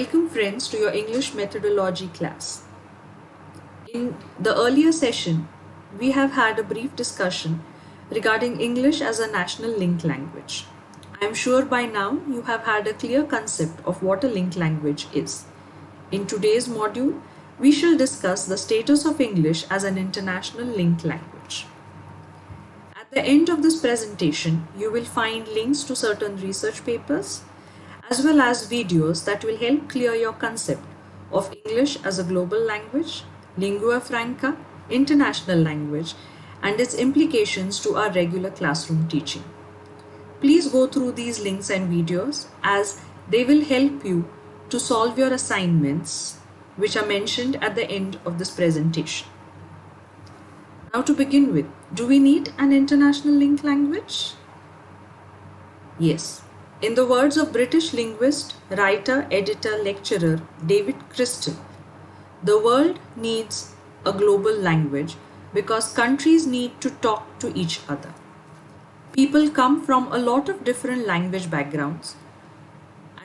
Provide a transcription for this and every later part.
Welcome friends to your English methodology class. In the earlier session, we have had a brief discussion regarding English as a national link language. I am sure by now you have had a clear concept of what a link language is. In today's module, we shall discuss the status of English as an international link language. At the end of this presentation, you will find links to certain research papers as well as videos that will help clear your concept of English as a global language, lingua franca, international language, and its implications to our regular classroom teaching. Please go through these links and videos as they will help you to solve your assignments which are mentioned at the end of this presentation. Now to begin with, do we need an international link language? Yes. In the words of British linguist, writer, editor, lecturer David Crystal, the world needs a global language because countries need to talk to each other. People come from a lot of different language backgrounds,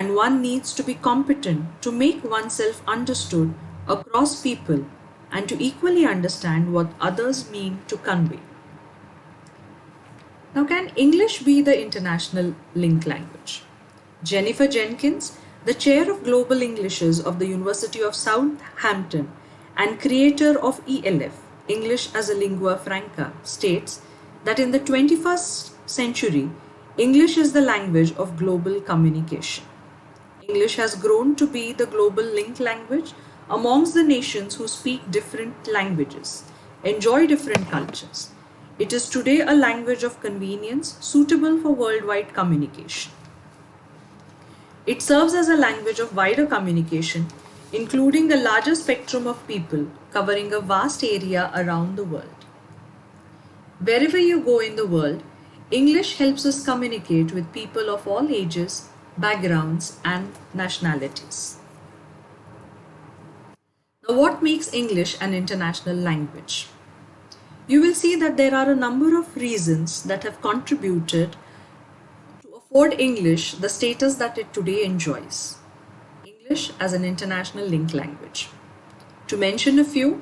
and one needs to be competent to make oneself understood across people and to equally understand what others mean to convey. Now, can English be the international link language? Jennifer Jenkins, the chair of Global Englishes of the University of Southampton and creator of ELF, English as a Lingua Franca, states that in the 21st century, English is the language of global communication. English has grown to be the global link language amongst the nations who speak different languages, enjoy different cultures. It is today a language of convenience suitable for worldwide communication. It serves as a language of wider communication, including a larger spectrum of people covering a vast area around the world. Wherever you go in the world, English helps us communicate with people of all ages, backgrounds, and nationalities. Now, what makes English an international language? You will see that there are a number of reasons that have contributed to afford English the status that it today enjoys. English as an international link language. To mention a few,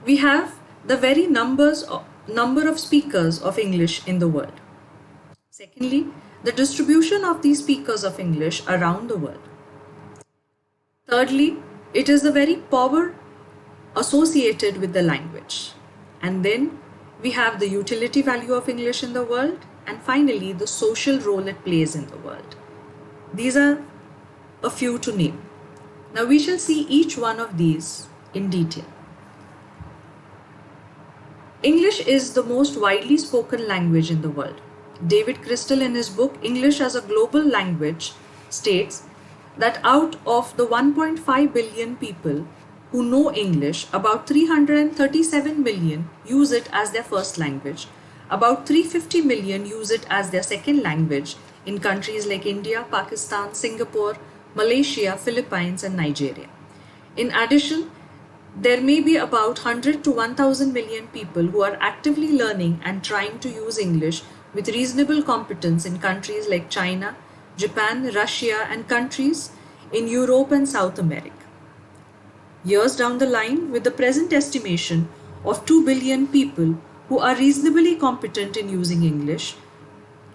we have the very number of speakers of English in the world. Secondly, the distribution of these speakers of English around the world. Thirdly, it is the very power associated with the language. And then we have the utility value of English in the world, and finally the social role it plays in the world. These are a few to name. Now we shall see each one of these in detail. English is the most widely spoken language in the world. David Crystal in his book English as a Global Language states that out of the 1.5 billion people who know English, about 337 million use it as their first language. About 350 million use it as their second language in countries like India, Pakistan, Singapore, Malaysia, Philippines, and Nigeria. In addition, there may be about 100 to 1,000 million people who are actively learning and trying to use English with reasonable competence in countries like China, Japan, Russia, and countries in Europe and South America. Years down the line, with the present estimation of 2 billion people who are reasonably competent in using English,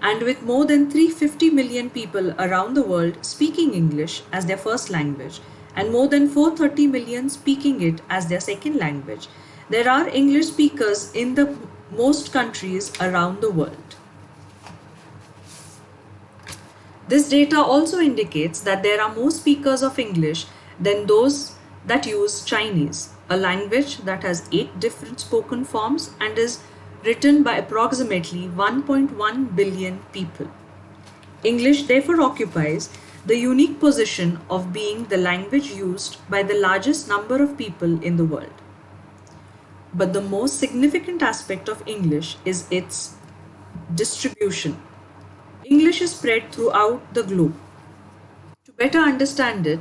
and with more than 350 million people around the world speaking English as their first language, and more than 430 million speaking it as their second language, there are English speakers in the most countries around the world. This data also indicates that there are more speakers of English than those that use Chinese, a language that has 8 different spoken forms and is written by approximately 1.1 billion people. English therefore occupies the unique position of being the language used by the largest number of people in the world. But the most significant aspect of English is its distribution. English is spread throughout the globe. To better understand it,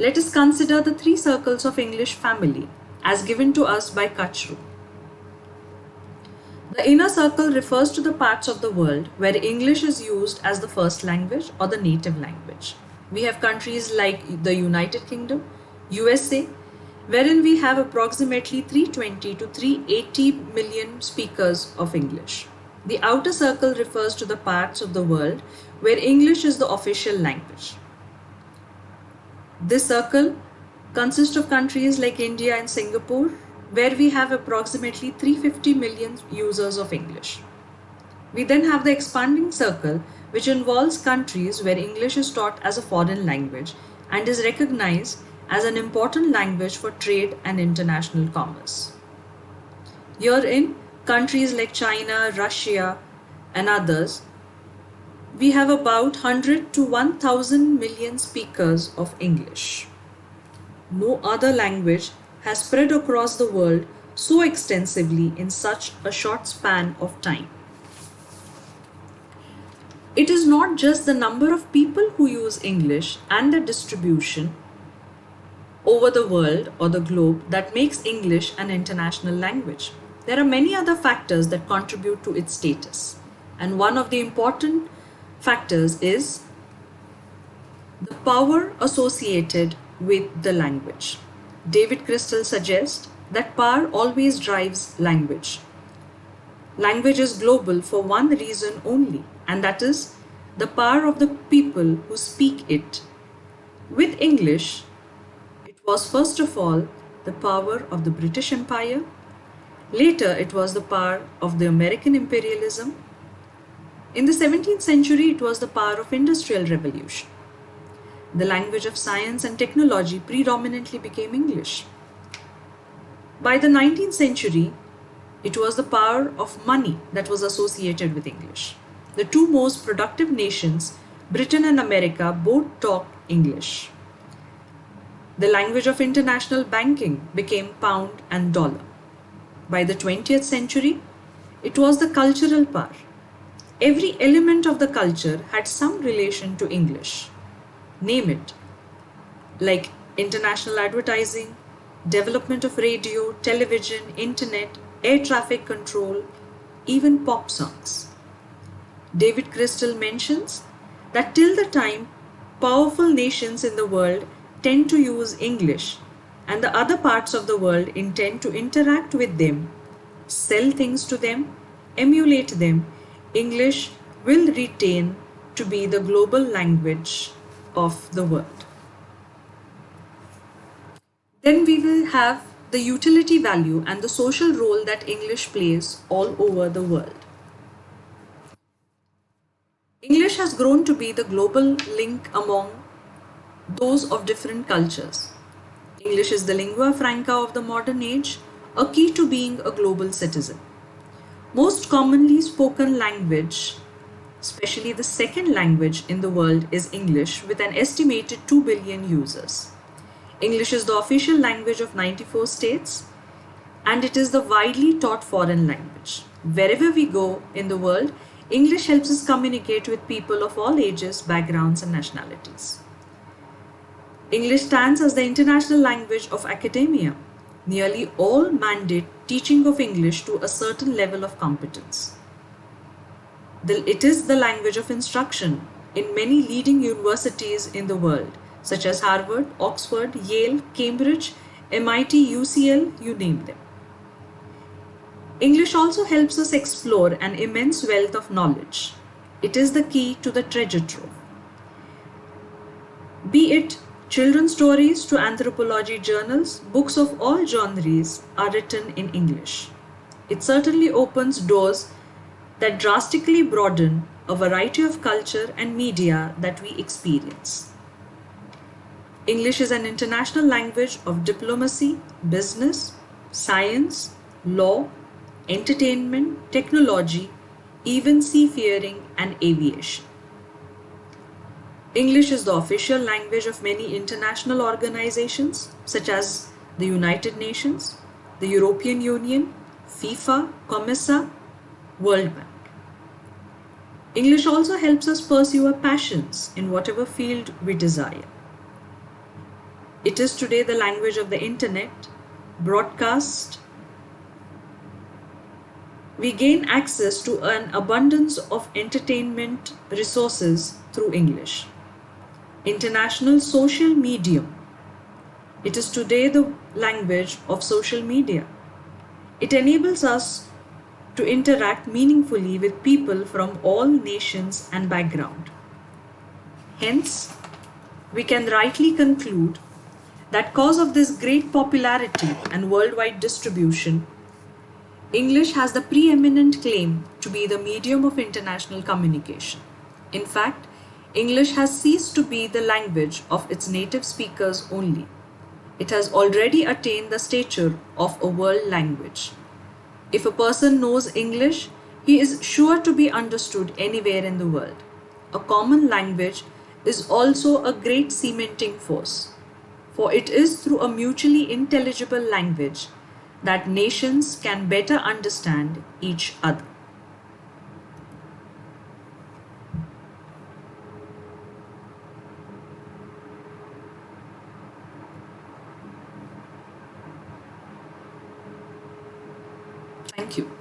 let us consider the 3 circles of English family as given to us by Kachru. The inner circle refers to the parts of the world where English is used as the first language or the native language. We have countries like the United Kingdom, USA, wherein we have approximately 320 to 380 million speakers of English. The outer circle refers to the parts of the world where English is the official language. This circle consists of countries like India and Singapore, where we have approximately 350 million users of English. We then have the expanding circle, which involves countries where English is taught as a foreign language and is recognized as an important language for trade and international commerce. Herein, countries like China, Russia, and others, we have about 100 to 1000 million speakers of English. No other language has spread across the world so extensively in such a short span of time. It is not just the number of people who use English and the distribution over the world or the globe that makes English an international language. There are many other factors that contribute to its status, and one of the important factors is the power associated with the language. David Crystal suggests that power always drives language. Language is global for one reason only, and that is the power of the people who speak it. With English, it was first of all the power of the British Empire. Later, it was the power of the American imperialism. In the 17th century, it was the power of Industrial Revolution. The language of science and technology predominantly became English. By the 19th century, it was the power of money that was associated with English. The two most productive nations, Britain and America, both talked English. The language of international banking became pound and dollar. By the 20th century, it was the cultural power. Every element of the culture had some relation to English. Name it, like international advertising, development of radio, television, internet, air traffic control, even pop songs. David Crystal mentions that till the time powerful nations in the world tend to use English and the other parts of the world intend to interact with them, sell things to them, emulate them, English will retain to be the global language of the world. Then we will have the utility value and the social role that English plays all over the world. English has grown to be the global link among those of different cultures. English is the lingua franca of the modern age, a key to being a global citizen. Most commonly spoken language, especially the second language in the world, is English with an estimated 2 billion users. English is the official language of 94 states and it is the widely taught foreign language. Wherever we go in the world, English helps us communicate with people of all ages, backgrounds, and nationalities. English stands as the international language of academia. Nearly all mandate teaching of English to a certain level of competence. It is the language of instruction in many leading universities in the world, such as Harvard, Oxford, Yale, Cambridge, MIT, UCL, you name them. English also helps us explore an immense wealth of knowledge. It is the key to the treasure trove. Be it children's stories to anthropology journals, books of all genres are written in English. It certainly opens doors that drastically broaden a variety of culture and media that we experience. English is an international language of diplomacy, business, science, law, entertainment, technology, even seafaring and aviation. English is the official language of many international organizations such as the United Nations, the European Union, FIFA, COMESA, World Bank. English also helps us pursue our passions in whatever field we desire. It is today the language of the internet, broadcast. We gain access to an abundance of entertainment resources through English. international social medium. It is today the language of social media. It enables us to interact meaningfully with people from all nations and background. Hence, we can rightly conclude that cause of this great popularity and worldwide distribution, English has the preeminent claim to be the medium of international communication. In fact, English has ceased to be the language of its native speakers only. It has already attained the stature of a world language. If a person knows English, he is sure to be understood anywhere in the world. A common language is also a great cementing force, for it is through a mutually intelligible language that nations can better understand each other. Thank you.